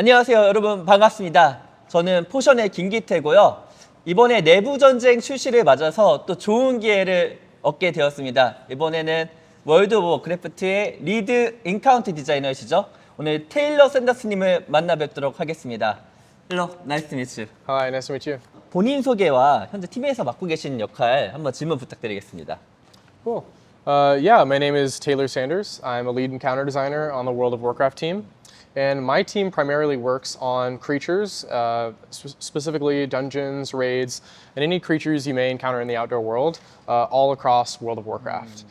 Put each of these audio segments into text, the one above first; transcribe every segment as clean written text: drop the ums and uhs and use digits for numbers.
안녕하세요, 여러분. 반갑습니다. 저는 포션의 김기태고요. 이번에 내부전쟁 출시를 맞아서 또 좋은 기회를 얻게 되었습니다. 이번에는 월드 오브 워크래프트의 리드 인카운트 디자이너이시죠? 오늘 테일러 샌더스님을 만나 뵙도록 하겠습니다. 헬로, 나이스 투 미츠. Hi, nice to meet you. 본인 소개와 현재 팀에서 맡고 계신 역할 한번 질문 부탁드리겠습니다. Cool. Yeah, my name is Taylor Sanders. I'm a lead encounter designer on the World of Warcraft team. And my team primarily works on creatures, specifically dungeons, raids, and any creatures you may encounter in the outdoor world, all across World of Warcraft.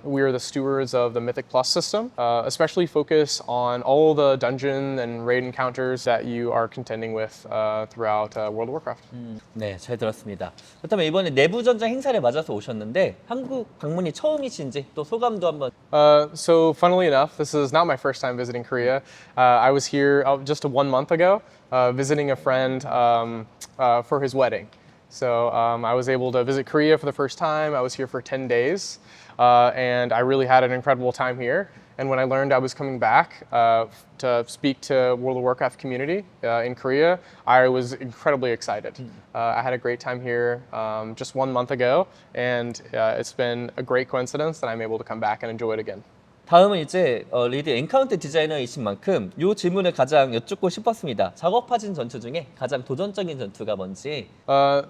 We are the stewards of the Mythic Plus system, especially focus on all the dungeon and raid encounters that you are contending with throughout World of Warcraft. 네, 잘 들었습니다. 그렇다면 이번에 내부전쟁 행사를 맞아서 오셨는데 한국 방문이 처음이신지 또 소감도 한번. So funnily enough, this is not my first time visiting Korea. I was here just 1 month ago, visiting a friend for his wedding. So I was able to visit Korea for the first time. I was here for 10 days, and I really had an incredible time here. And when I learned I was coming back to speak to World of Warcraft community in Korea, I was incredibly excited. I had a great time here just 1 month ago, and it's been a great coincidence that I'm able to come back and enjoy it again. 다음은 이제 리드 엔카운트 디자이너이신 만큼 이 질문을 가장 여쭙고 싶었습니다. 작업하신 전투 중에 가장 도전적인 전투가 뭔지.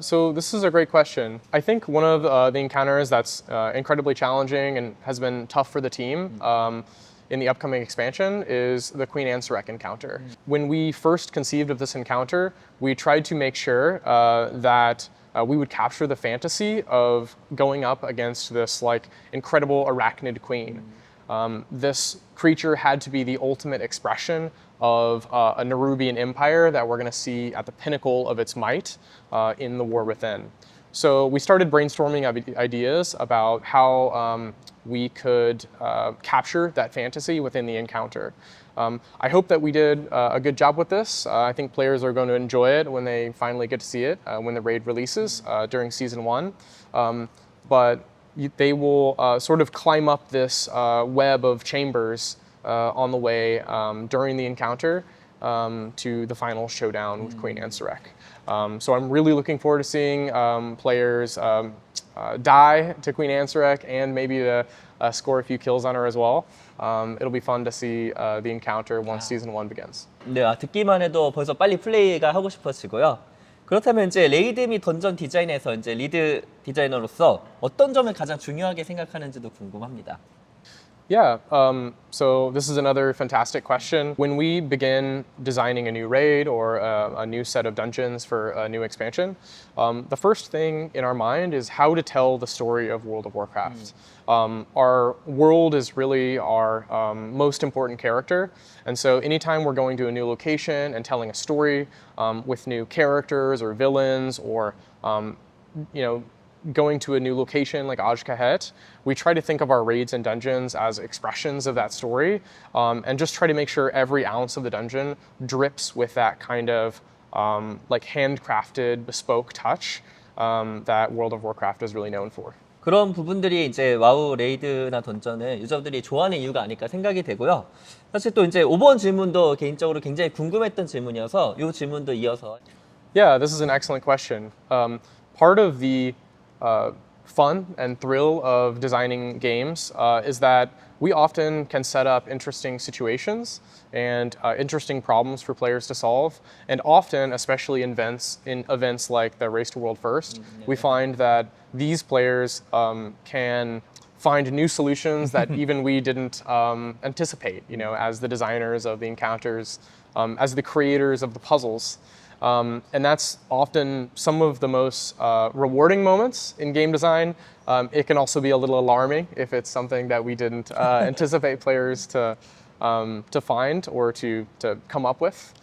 So this is a great question. I think one of the encounters that's incredibly challenging and has been tough for the team in the upcoming expansion is the Queen Ansarek encounter. When we first conceived of this encounter, we tried to make sure that we would capture the fantasy of going up against this like incredible arachnid queen. This creature had to be the ultimate expression of a Nerubian empire that we're going to see at the pinnacle of its might in the War Within. So we started brainstorming ideas about how we could capture that fantasy within the encounter. I hope that we did a good job with this. I think players are going to enjoy it when they finally get to see it when the raid releases during Season 1. But they will sort of climb up this web of chambers on the way during the encounter to the final showdown with Queen Ansarek. So I'm really looking forward to seeing players die to Queen Ansarek and maybe to score a few kills on her as well. It'll be fun to see the encounter once Season 1 begins. 네, 듣기만 해도 벌써 빨리 플레이가 하고 싶어지고요. 그렇다면 이제 레이드 및 던전 디자인에서 이제 리드 디자이너로서 어떤 점을 가장 중요하게 생각하는지도 궁금합니다. Yeah, so this is another fantastic question. When we begin designing a new raid or a new set of dungeons for a new expansion, the first thing in our mind is how to tell the story of World of Warcraft. Our world is really our most important character, and so anytime we're going to a new location and telling a story with new characters or villains or going to a new location like Ajkahet, we try to think of our raids and dungeons as expressions of that story and just try to make sure every ounce of the dungeon drips with that kind of like handcrafted, bespoke touch that World of Warcraft is really known for. 그런 부분들이 이제 와우 레이드나 던전을 유저들이 좋아하는 이유가 아닐까 생각이 되고요. 사실 또 이제 5번 질문도 개인적으로 굉장히 궁금했던 질문이어서 이 질문도 이어서. Yeah, this is an excellent question. Part of the fun and thrill of designing games is that we often can set up interesting situations and interesting problems for players to solve. And often, especially in events like the Race to World First, we find that these players can find new solutions that even we didn't anticipate, as the designers of the encounters, as the creators of the puzzles. And that's often some of the most rewarding moments in game design. It can also be a little alarming if it's something that we didn't anticipate players to find or to come up with.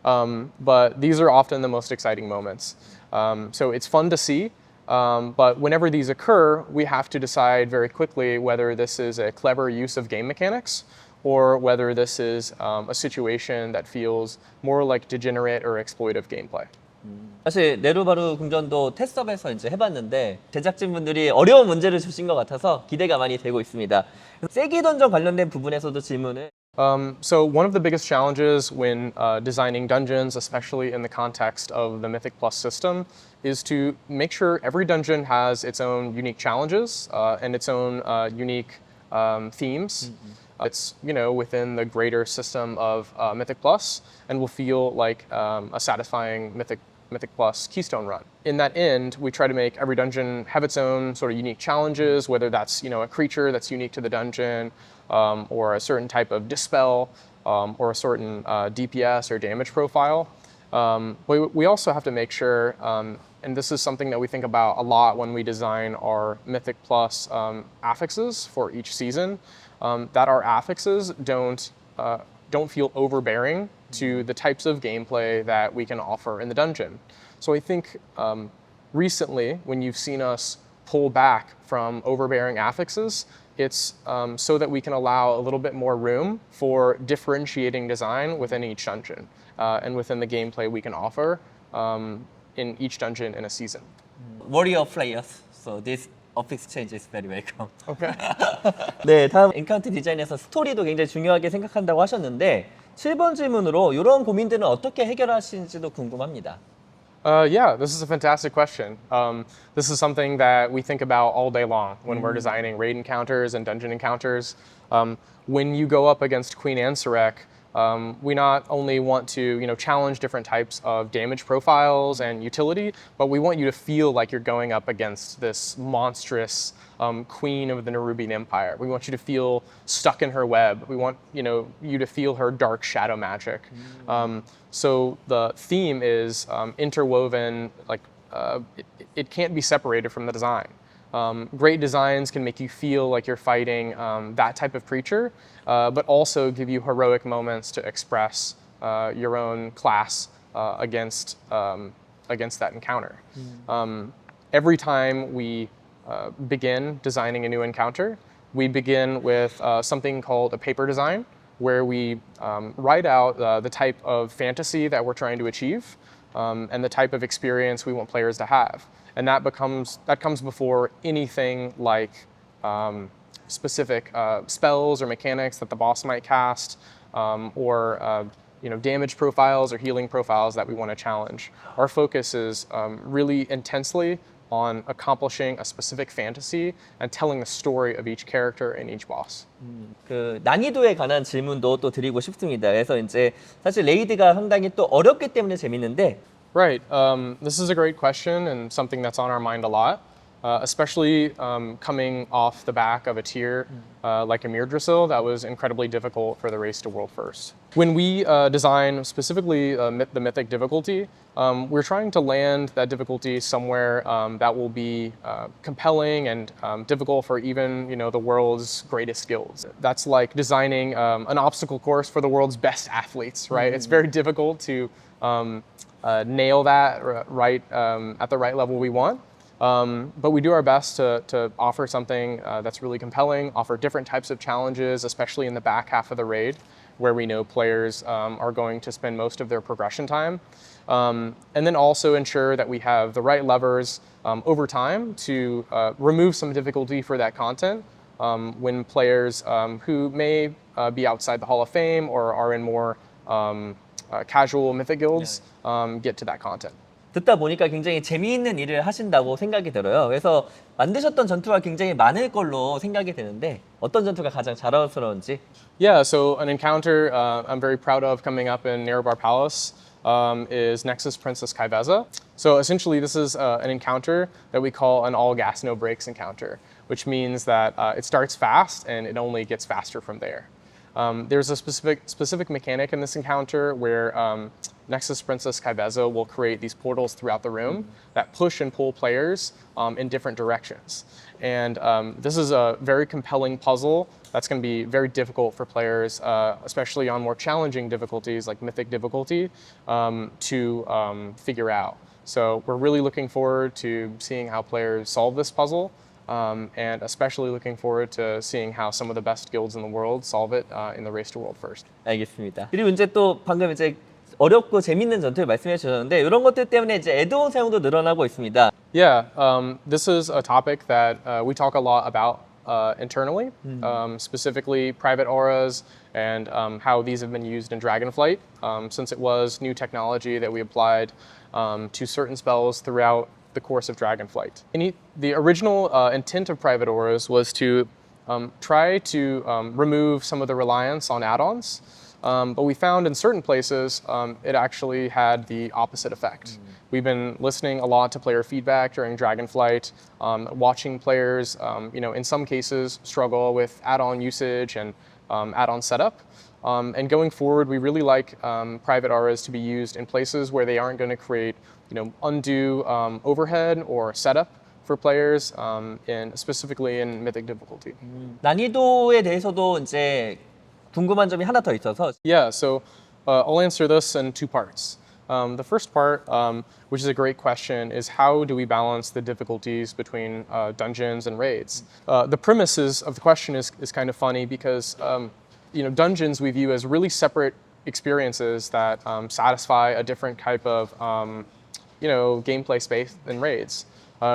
But these are often the most exciting moments. So it's fun to see. But whenever these occur, we have to decide very quickly whether this is a clever use of game mechanics or whether this is a situation that feels more like degenerate or exploitive gameplay. 사실 네루바루 궁전도 테스트업에서 이제 해봤는데 제작진분들이 어려운 문제를 주신 것 같아서 기대가 많이 되고 있습니다. 세기 던전 관련된 부분에서도 질문을 So one of the biggest challenges when designing dungeons, especially in the context of the Mythic Plus system, is to make sure every dungeon has its own unique challenges and its own unique themes. It's within the greater system of Mythic Plus, and will feel like a satisfying Mythic Plus Keystone run. In that end, we try to make every dungeon have its own sort of unique challenges, whether that's a creature that's unique to the dungeon, or a certain type of dispel, or a certain DPS or damage profile. We also have to make sure, and this is something that we think about a lot when we design our Mythic Plus affixes for each season, that our affixes don't feel overbearing to the types of gameplay that we can offer in the dungeon. So I think recently, when you've seen us pull back from overbearing affixes, it's so that we can allow a little bit more room for differentiating design within each dungeon and within the gameplay we can offer in each dungeon in a season. Warrior players, so this affix change is very welcome. Okay. 네, 다음 엔카운트 디자인에서 스토리도 굉장히 중요하게 생각한다고 하셨는데 7번 질문으로 이런 고민들은 어떻게 해결하시는지도 궁금합니다. Yeah, this is a fantastic question. This is something that we think about all day long when we're designing raid encounters and dungeon encounters. When you go up against Queen Ansarek, we not only want to challenge different types of damage profiles and utility, but we want you to feel like you're going up against this monstrous queen of the Nerubian Empire. We want you to feel stuck in her web. We want you to feel her dark shadow magic. So the theme is interwoven, like it can't be separated from the design. Great designs can make you feel like you're fighting that type of creature, but also give you heroic moments to express your own class against that encounter. Every time we begin designing a new encounter, we begin with something called a paper design, where we write out the type of fantasy that we're trying to achieve and the type of experience we want players to have. And that comes before anything like specific spells or mechanics that the boss might cast, or damage profiles or healing profiles that we want to challenge. Our focus is really intensely on accomplishing a specific fantasy and telling the story of each character and each boss. 그 난이도에 관한 질문도 또 드리고 싶습니다. 그래서 이제 사실 레이드가 상당히 또 어렵기 때문에 재밌는데. Right. This is a great question and something that's on our mind a lot, especially coming off the back of a tier like Emir Drasil that was incredibly difficult for the race to world first. When we design specifically the mythic difficulty, we're trying to land that difficulty somewhere that will be compelling and difficult for even the world's greatest guilds. That's like designing an obstacle course for the world's best athletes, right? It's very difficult to nail that right at the right level we want. But we do our best to offer something that's really compelling, offer different types of challenges, especially in the back half of the raid, where we know players are going to spend most of their progression time. And then also ensure that we have the right levers over time to remove some difficulty for that content when players who may be outside the Hall of Fame or are in more casual mythic guilds get to that content. 듣다 보니까 굉장히 재미있는 일을 하신다고 생각이 들어요. 그래서 만드셨던 전투가 굉장히 많을 걸로 생각이 되는데 어떤 전투가 가장 자랑스러운지. Yeah, so an encounter I'm very proud of coming up in Nerebar Palace is Nexus Princess Kaiveza. So essentially this is an encounter that we call an all gas no brakes encounter, which means that it starts fast and it only gets faster from there. There's a specific mechanic in this encounter where Nexus Princess Kaiveza will create these portals throughout the room that push and pull players in different directions. And this is a very compelling puzzle that's going to be very difficult for players, especially on more challenging difficulties like Mythic difficulty, to figure out. So we're really looking forward to seeing how players solve this puzzle. And especially looking forward to seeing how some of the best guilds in the world solve it in the Race to World First. 알겠습니다. 그리고 이제 또 방금 이제 어렵고 재밌는 전투를 말씀해 주셨는데 이런 것들 때문에 이제 애드온 사용도 늘어나고 있습니다. Yeah, this is a topic that we talk a lot about internally, specifically private auras and how these have been used in Dragonflight, since it was new technology that we applied to certain spells throughout the course of Dragonflight. The original intent of Private Auras was to try to remove some of the reliance on add-ons, but we found in certain places it actually had the opposite effect. We've been listening a lot to player feedback during Dragonflight, watching players, in some cases struggle with add-on usage and add-on setup. And going forward, we really like private auras to be used in places where they aren't going to create, undue overhead or setup for players, specifically in mythic difficulty. 난이도에 대해서도 이제 궁금한 점이 하나 더 있어서 Yeah, so I'll answer this in two parts. The first part, which is a great question, is how do we balance the difficulties between dungeons and raids? The premises of the question is kind of funny because dungeons we view as really separate experiences that satisfy a different type of gameplay space than raids.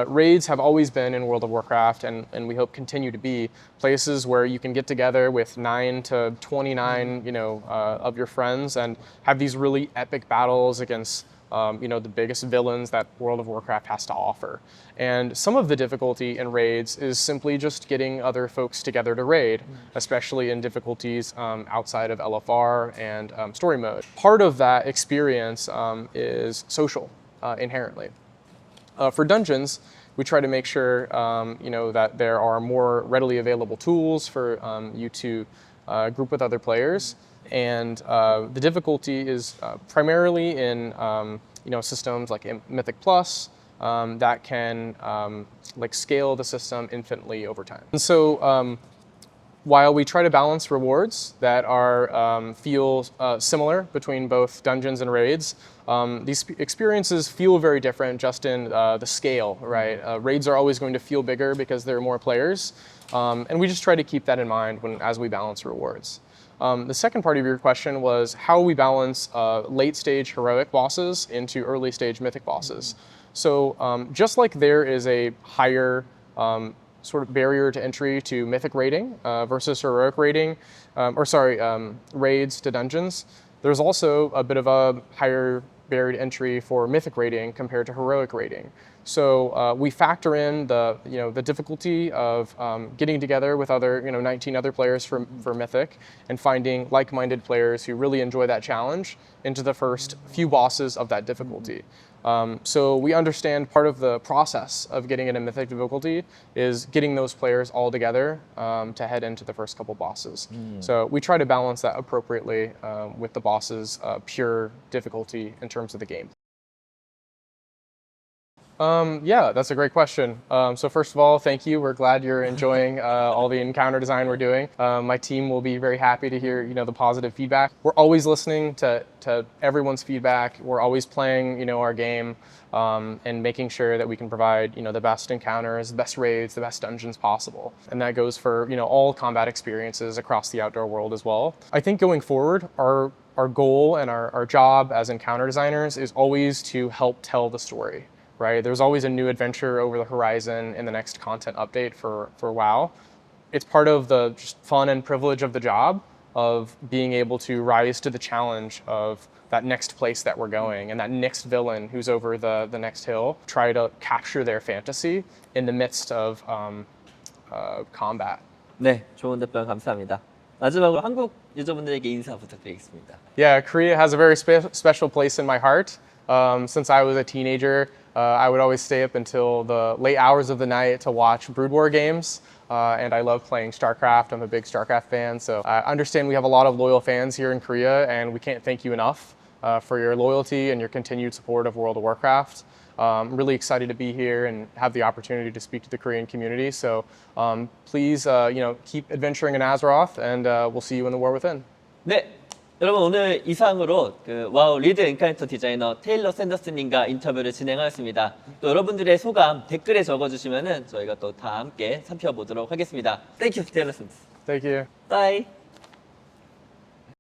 Raids have always been in World of Warcraft, and we hope continue to be places where you can get together with 9 to 29, of your friends and have these really epic battles against, the biggest villains that World of Warcraft has to offer. And some of the difficulty in raids is simply just getting other folks together to raid, especially in difficulties outside of LFR and story mode. Part of that experience is social inherently. For dungeons, we try to make sure that there are more readily available tools for you to group with other players, and the difficulty is primarily in systems like Mythic Plus that can scale the system infinitely over time. And so while we try to balance rewards that are feel similar between both dungeons and raids, these experiences feel very different just in the scale, right? Raids are always going to feel bigger because there are more players, and we just try to keep that in mind as we balance rewards. The second part of your question was how we balance late stage heroic bosses into early stage mythic bosses. So just like there is a higher sort of barrier to entry to mythic raiding versus heroic raiding, raids to dungeons, there's also a bit of a higher barrier to entry for mythic raiding compared to heroic raiding. So we factor in the difficulty of getting together with 19 other players for mythic and finding like-minded players who really enjoy that challenge into the first few bosses of that difficulty. So we understand part of the process of getting into mythic difficulty is getting those players all together to head into the first couple bosses. So we try to balance that appropriately with the boss's pure difficulty in terms of the game. Yeah, that's a great question. So first of all, thank you. We're glad you're enjoying all the encounter design we're doing. My team will be very happy to hear the positive feedback. We're always listening to everyone's feedback. We're always playing our game and making sure that we can provide the best encounters, the best raids, the best dungeons possible. And that goes for all combat experiences across the outdoor world as well. I think going forward, our goal and our job as encounter designers is always to help tell the story. Right? There's always a new adventure over the horizon in the next content update for WoW. It's part of the just fun and privilege of the job of being able to rise to the challenge of that next place that we're going and that next villain who's over the next hill, try to capture their fantasy in the midst of combat. 네, 좋은 답변 감사합니다. 마지막으로 한국 유저분들에게 인사 부탁드리겠습니다. Yeah, Korea has a very special place in my heart. Since I was a teenager, I would always stay up until the late hours of the night to watch Brood War games, and I love playing StarCraft. I'm a big StarCraft fan, so I understand we have a lot of loyal fans here in Korea, and we can't thank you enough for your loyalty and your continued support of World of Warcraft. I'm really excited to be here and have the opportunity to speak to the Korean community, so please keep adventuring in Azeroth, and we'll see you in the War Within. 네, 여러분 오늘 이상으로 와우 리드 엔카운터 디자이너 테일러 샌더스님과 인터뷰를 진행하였습니다. 또 여러분들의 소감 댓글에 적어주시면은 저희가 또 다 함께 살펴보도록 하겠습니다. Thank you, Taylor Sanders. Thank you. Bye.